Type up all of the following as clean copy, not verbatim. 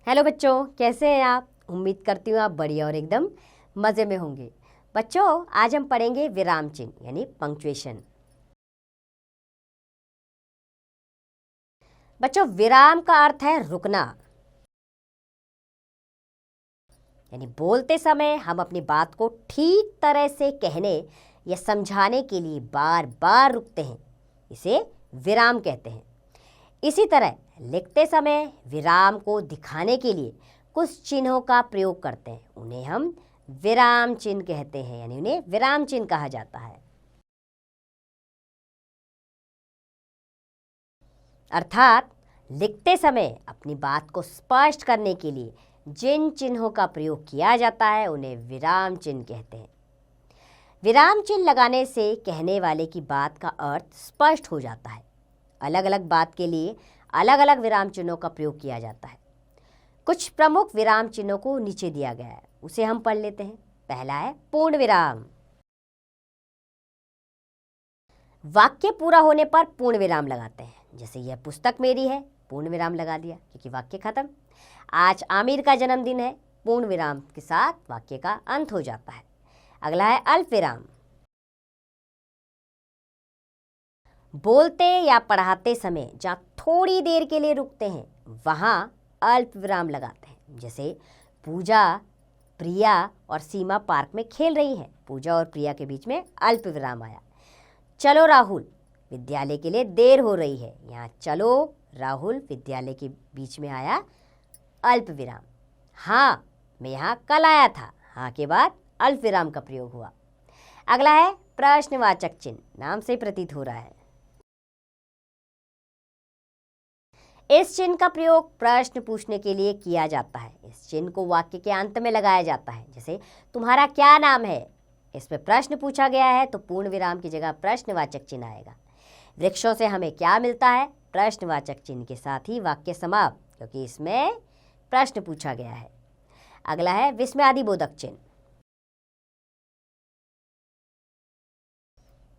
Hello बच्चों, कैसे हैं आप। उम्मीद करती हूँ आप बढ़िया और एकदम मज़े में होंगे। बच्चों, आज हम पढ़ेंगे विराम चिन्ह यानी पंक्चुएशन। बच्चों, विराम का अर्थ है रुकना, यानी बोलते समय हम अपनी बात को ठीक तरह से कहने या समझाने के लिए बार बार रुकते हैं, इसे विराम कहते हैं। इसी तरह लिखते समय विराम को दिखाने के लिए कुछ चिन्हों का प्रयोग करते हैं, उन्हें हम विराम चिन्ह कहते हैं, यानी उन्हें विराम चिन्ह कहा जाता है। अर्थात लिखते समय अपनी बात को स्पष्ट करने के लिए जिन चिन्हों का प्रयोग किया जाता है उन्हें विराम चिन्ह कहते हैं। विराम चिन्ह लगाने से कहने वाले की बात का अर्थ स्पष्ट हो जाता है। अलग अलग बात के लिए अलग अलग विराम चिन्हों का प्रयोग किया जाता है। कुछ प्रमुख विराम चिन्हों को नीचे दिया गया है, उसे हम पढ़ लेते हैं। पहला है पूर्ण विराम। वाक्य पूरा होने पर पूर्ण विराम लगाते हैं, जैसे यह पुस्तक मेरी है, पूर्ण विराम लगा दिया क्योंकि वाक्य खत्म। आज आमिर का जन्मदिन है, पूर्ण विराम के साथ वाक्य का अंत हो जाता है। अगला है अल्प विराम। बोलते या पढ़ाते समय जहाँ थोड़ी देर के लिए रुकते हैं वहाँ अल्प विराम लगाते हैं, जैसे पूजा, प्रिया और सीमा पार्क में खेल रही हैं। पूजा और प्रिया के बीच में अल्प विराम आया। चलो राहुल, विद्यालय के लिए देर हो रही है, यहाँ चलो राहुल विद्यालय के बीच में आया अल्प विराम। हाँ, मैं यहाँ कल आया था, हाँ के बाद अल्प विराम का प्रयोग हुआ। अगला है प्रश्नवाचक चिन्ह, नाम से प्रतीत हो रहा है। इस चिन्ह का प्रयोग प्रश्न पूछने के लिए किया जाता है। इस चिन्ह को वाक्य के अंत में लगाया जाता है, जैसे तुम्हारा क्या नाम है। इसमें प्रश्न पूछा गया है तो पूर्ण विराम की जगह प्रश्नवाचक चिन्ह आएगा। वृक्षों से हमें क्या मिलता है, प्रश्नवाचक चिन्ह के साथ ही वाक्य समाप्त, क्योंकि इसमें प्रश्न पूछा गया है। अगला है विस्मयादिबोधक चिन्ह।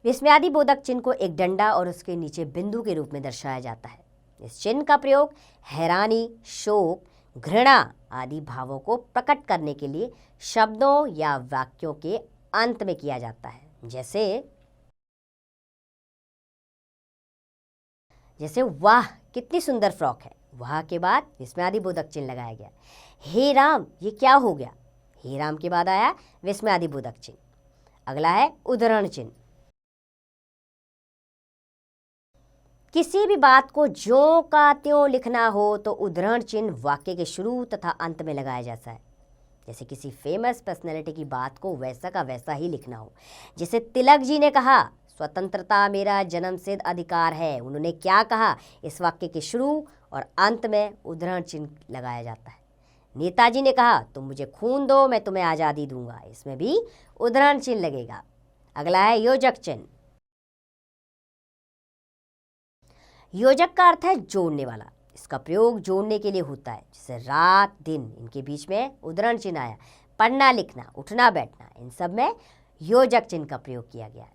विस्मयादिबोधक चिन्ह को एक डंडा और उसके नीचे बिंदु के रूप में दर्शाया जाता है। इस चिन्ह का प्रयोग हैरानी, शोक, घृणा आदि भावों को प्रकट करने के लिए शब्दों या वाक्यों के अंत में किया जाता है, जैसे वाह कितनी सुंदर फ्रॉक है, वाह के बाद विस्मयादिबोधक चिन्ह लगाया गया। हे राम, ये क्या हो गया, हे राम के बाद आया विस्मयादिबोधक चिन्ह। अगला है उद्धरण चिन्ह। किसी भी बात को ज्यों का त्यों लिखना हो तो उद्धरण चिन्ह वाक्य के शुरू तथा अंत में लगाया जाता है। जैसे किसी फेमस पर्सनैलिटी की बात को वैसा का वैसा ही लिखना हो, जैसे तिलक जी ने कहा स्वतंत्रता मेरा जन्मसिद्ध अधिकार है। उन्होंने क्या कहा, इस वाक्य के शुरू और अंत में उद्धरण चिन्ह लगाया जाता है। नेताजी ने कहा तुम मुझे खून दो, मैं तुम्हें आज़ादी दूंगा, इसमें भी उद्धरण चिन्ह लगेगा। अगला है योजक चिन्ह। योजक का अर्थ है जोड़ने वाला। इसका प्रयोग जोड़ने के लिए होता है, जैसे रात दिन, इनके बीच में उद्धरण चिन्ह आया। पढ़ना लिखना, उठना बैठना, इन सब में योजक चिन्ह का प्रयोग किया गया है।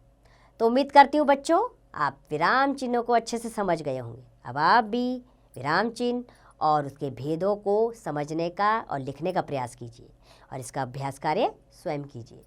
तो उम्मीद करती हूँ बच्चों आप विराम चिन्हों को अच्छे से समझ गए होंगे। अब आप भी विराम चिन्ह और उसके भेदों को समझने का और लिखने का प्रयास कीजिए और इसका अभ्यास कार्य स्वयं कीजिए।